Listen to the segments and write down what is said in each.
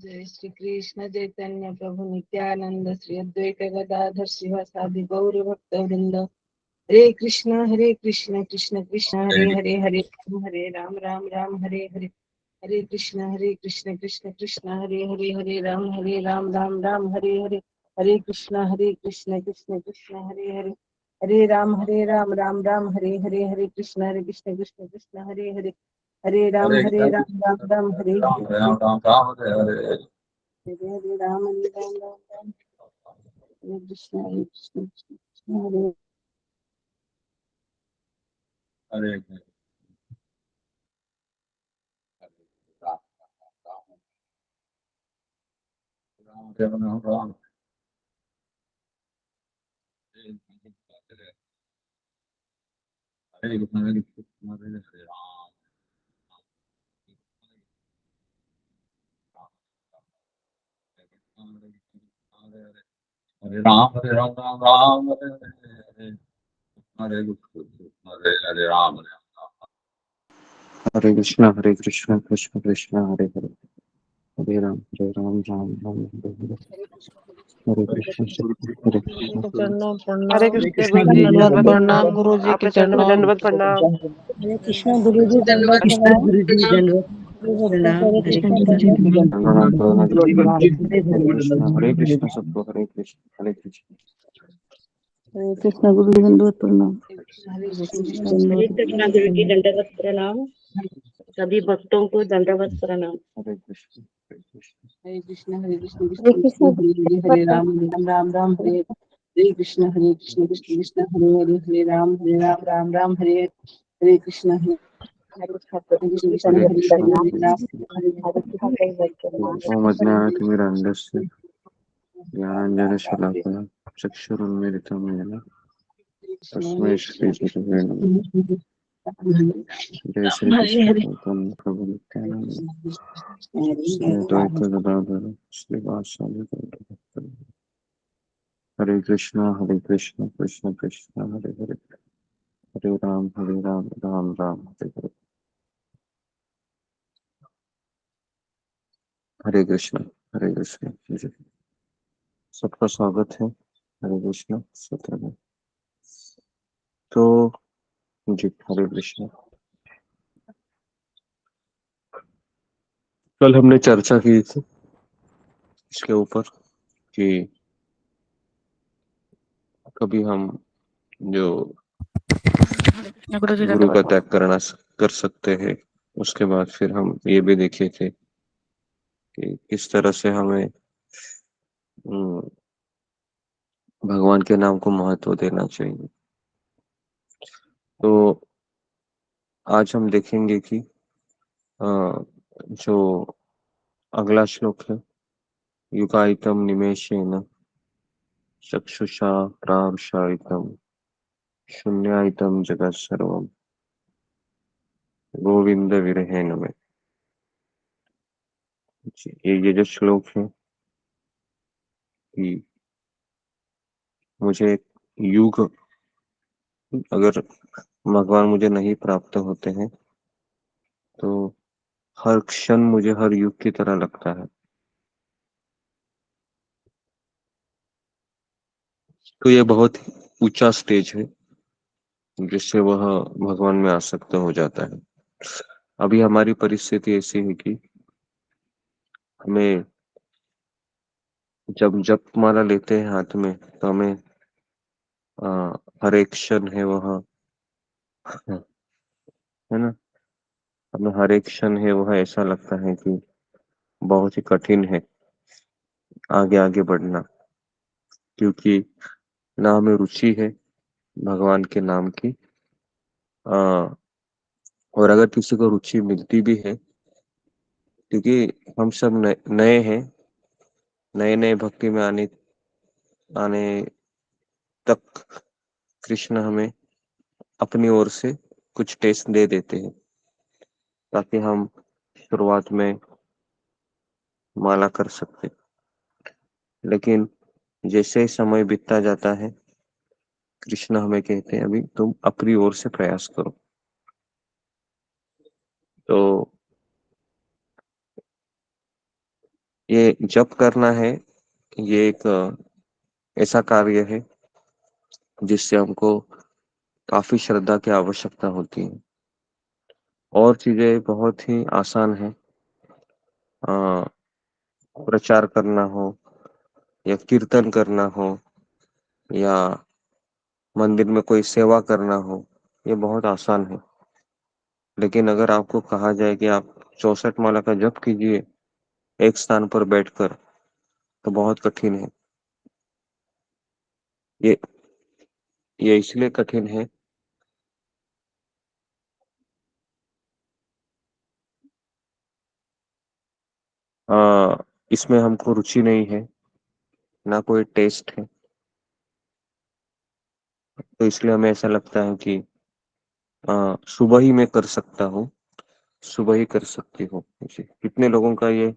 जय श्री कृष्ण चैतन्य प्रभु नित्यानंद श्री अद्वैत गदाधर शिवासादि गौर भक्त वृंद। हरे कृष्ण कृष्ण कृष्ण हरे हरे हरे राम राम राम हरे हरे। हरे कृष्ण कृष्ण कृष्ण हरे राम राम राम हरे हरे। हरे कृष्ण कृष्ण कृष्ण हरे हरे। हरे राम राम हरे कृष्ण कृष्ण कृष्ण हरे हरे। हरे राम राम हरे राम राम राम राम हरे हरे। हरे राम राम हरे कृष्ण कृष्ण हरे हरे राम राम राम राम। हरे कृष्ण हरे राम। हरे राम राम राम हरे हरे। हरे कृष्ण हरे राम। हरे कृष्णा कृष्ण कृष्ण हरे हरे हरे राम राम राम हरे हरे। हरे कृष्ण हरे कृष्ण चरणों हरे प्रणाम। कृष्ण गुरु जी दंडवत दंडवत प्रणाम प्रणाम। गुरु जी के आपके चरणों में चरणों। दंडवत प्रणाम। हरे कृष्णा गुरु जी दंडवत कृष्ण प्रणाम। गुरु जी दंडवत हरे कृष्णा गुरु जी हरे कृष्ण सबको हरे कृष्ण हरे कृष्ण। हरे कृष्णा गुरु जी दंडवत प्रणाम। हरे हरे कृष्ण कृष्णा हरे दंडवत कृष्णा गुरु जी दंडवत प्रणाम। सभी भक्तों को दंडवत प्रणाम। हरे कृष्ण हरे कृष्ण। हरे कृष्ण कृष्ण हरे कृष्णा हरे हरे हरे राम राम हरे हरे कृष्ण कृष्ण कृष्ण हरे राम राम हरे हरे कृष्ण हरे हरे कृष्ण हरे राम ओम अज्ञानतिमिरान्धस्य ज्ञानाञ्जनशलाकया चक्षुरुन्मीलितं येन तस्मै श्रीगुरवे नमः। जय श्री हरे कृष्ण हरे चैतन्य प्रभु नित्यानंद श्री हरे अद्वैत गदाधर श्रीवासादि गौरभक्तवृंद। हरे कृष्ण कृष्ण कृष्ण हरे हरे हरे राम राम राम हरे हरे। हरे कृष्ण जी। सबका स्वागत है हरे कृष्ण सत्र में। तो जी हरे कृष्ण। कल हमने चर्चा की थी इसके ऊपर कि कभी हम जो गुरु जी गुरु का दंडवत। त्याग कर सकते हैं। उसके बाद फिर हम ये भी देखे थे कि किस तरह से हमें भगवान के नाम को महत्व देना चाहिए। तो आज हम देखेंगे कि जो अगला श्लोक है युगायतम निमेषेन चक्षुषा प्रार्शायितम शून्यायतम जगत सर्वम गोविंद विरहेण में। ये जो श्लोक है कि मुझे युग अगर भगवान मुझे नहीं प्राप्त होते हैं तो हर क्षण मुझे हर युग की तरह लगता है। तो ये बहुत ऊंचा स्टेज है जिससे वह भगवान में आसक्त हो जाता है। अभी हमारी परिस्थिति ऐसी है कि हमें जब जप माला लेते हैं हाथ में तो हमें हर एक क्षण है वह है ना। हमें हर एक क्षण है वह ऐसा लगता है कि बहुत ही कठिन है आगे आगे बढ़ना, क्योंकि ना हमें रुचि है भगवान के नाम की। आ, और अगर किसी को रुचि मिलती भी है, क्योंकि हम सब नए हैं, नए नए भक्ति में आने आने तक कृष्ण हमें अपनी ओर से कुछ टेस्ट दे देते हैं ताकि हम शुरुआत में माला कर सकते। लेकिन जैसे ही समय बीतता जाता है कृष्ण हमें कहते हैं अभी तुम अपनी ओर से प्रयास करो। तो ये जप करना है, ये एक ऐसा कार्य है जिससे हमको काफी श्रद्धा की आवश्यकता होती है। और चीजें बहुत ही आसान है। अ, प्रचार करना हो या कीर्तन करना हो या मंदिर में कोई सेवा करना हो, ये बहुत आसान है। लेकिन अगर आपको कहा जाए कि आप 64 माला का जप कीजिए एक स्थान पर बैठकर, तो बहुत कठिन है। ये ये इसलिए कठिन है, इसमें हमको रुचि नहीं है, ना कोई टेस्ट है। तो इसलिए हमें ऐसा लगता है कि सुबह ही मैं कर सकता हूँ, सुबह ही कर सकती हूँ। जी, कितने लोगों का ये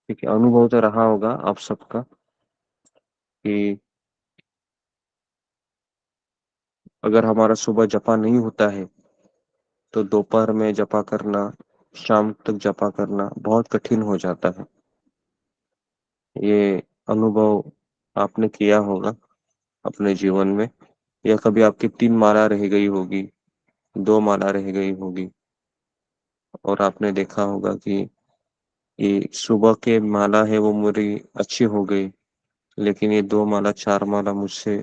ठीक है, अनुभव तो रहा होगा आप सबका कि अगर हमारा सुबह जपा नहीं होता है तो दोपहर में जपा करना, शाम तक जपा करना बहुत कठिन हो जाता है। ये अनुभव आपने किया होगा अपने जीवन में, या कभी आपकी 3 माला रह गई होगी, 2 माला रह गई होगी, और आपने देखा होगा कि ये सुबह के माला है वो मेरी अच्छी हो गई, लेकिन ये 2 माला 4 माला मुझसे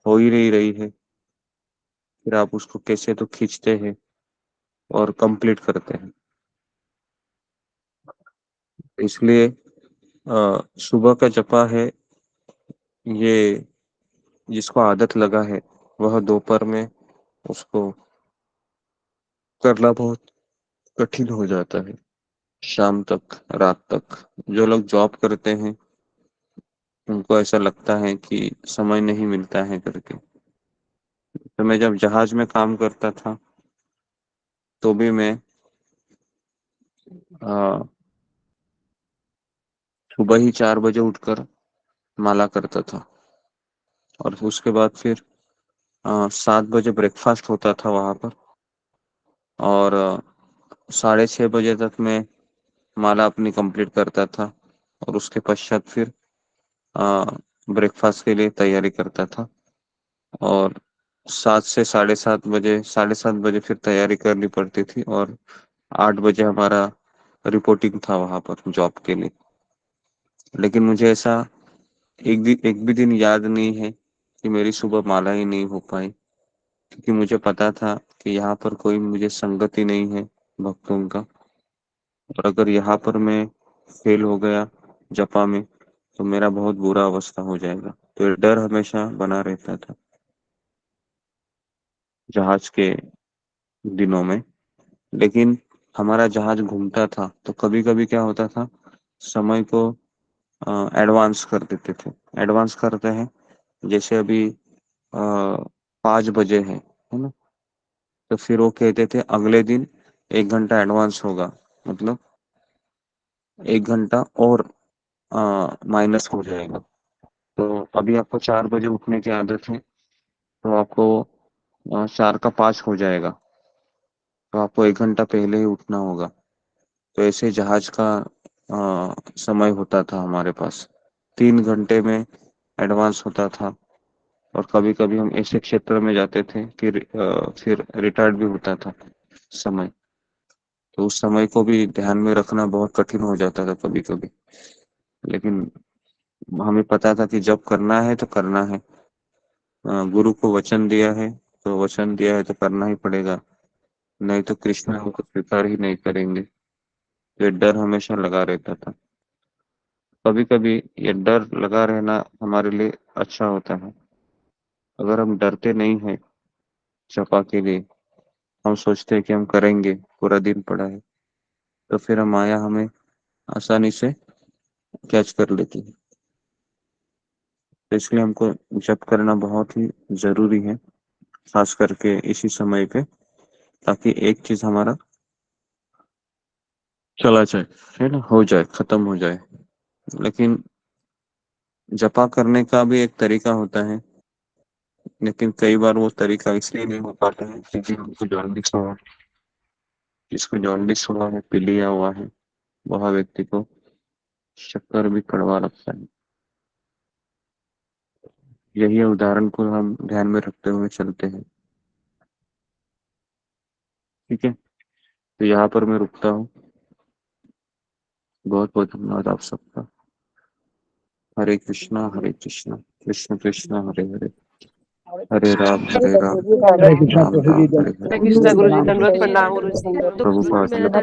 हो ही नहीं रही है। फिर आप उसको कैसे तो खींचते हैं और कंप्लीट करते हैं। इसलिए सुबह का जपा है, ये जिसको आदत लगा है वह दोपहर में उसको करना बहुत कठिन हो जाता है। शाम तक, रात तक जो लोग जॉब करते हैं उनको ऐसा लगता है कि समय नहीं मिलता है करके। तो मैं जब जहाज में काम करता था तो भी मैं अ, सुबह ही 4 बजे उठकर माला करता था, और उसके बाद फिर 7 बजे ब्रेकफास्ट होता था वहां पर, और 6:30 बजे तक मैं माला अपनी कंप्लीट करता था, और उसके पश्चात फिर ब्रेकफास्ट के लिए तैयारी करता था, और 7 से 7:30 बजे, 7:30 बजे फिर तैयारी करनी पड़ती थी, और 8 बजे हमारा रिपोर्टिंग था वहां पर जॉब के लिए। लेकिन मुझे ऐसा एक भी दिन याद नहीं है कि मेरी सुबह माला ही नहीं हो पाई, क्योंकि मुझे पता था कि यहाँ पर कोई मुझे संगति नहीं है भक्तों का, और अगर यहाँ पर मैं फेल हो गया जपा में तो मेरा बहुत बुरा अवस्था हो जाएगा। तो ये डर हमेशा बना रहता था जहाज के दिनों में। लेकिन हमारा जहाज घूमता था तो कभी कभी क्या होता था, समय को एडवांस कर देते थे। एडवांस करते हैं, जैसे अभी 5 बजे है ना, तो फिर वो कहते थे अगले दिन 1 घंटा एडवांस होगा, मतलब 1 घंटा और माइनस हो जाएगा। तो अभी आपको 4 बजे उठने की आदत है, तो आपको 4 का 5 हो जाएगा, तो आपको 1 घंटा पहले ही उठना होगा। तो ऐसे जहाज का समय होता था हमारे पास, 3 घंटे में एडवांस होता था। और कभी कभी हम ऐसे क्षेत्र में जाते थे कि फिर रिटायर्ड भी होता था समय। तो उस समय को भी ध्यान में रखना बहुत कठिन हो जाता था कभी कभी। लेकिन हमें पता था कि जब करना है तो करना है। गुरु को वचन दिया है तो वचन दिया है तो करना ही पड़ेगा, नहीं तो कृष्ण हमको स्वीकार ही नहीं करेंगे। ये डर हमेशा लगा रहता था। कभी कभी ये डर लगा रहना हमारे लिए अच्छा होता है। अगर हम डरते नहीं हैं जपा के लिए, हम सोचते हैं कि हम करेंगे, पूरा दिन पड़ा है, तो फिर हम माया हमें आसानी से कैच कर लेती है। तो इसलिए हमको जप करना बहुत ही जरूरी है, खास करके इसी समय पे, ताकि एक चीज हमारा चला जाए, है ना, हो जाए, खत्म हो जाए। लेकिन जपा करने का भी एक तरीका होता है, लेकिन कई बार वो तरीका इसलिए नहीं हो पाता है क्योंकि हमको जल्दी से जिसको जॉन्डिस हुआ है, पीलिया हुआ है, वह व्यक्ति को शक्कर भी कड़वा लगता है। यही उदाहरण को हम ध्यान में रखते हुए चलते हैं। ठीक है, तो यहाँ पर मैं रुकता हूँ। बहुत बहुत धन्यवाद आप सबका। हरे कृष्णा कृष्ण कृष्ण हरे हरे, हरे राम हरे राम कृष्णा राम प्रभु राम हरे हरे। कृष्णा गुरु जी, दंडवत प्रणाम गुरु जी। प्रभु का आशीर्वाद।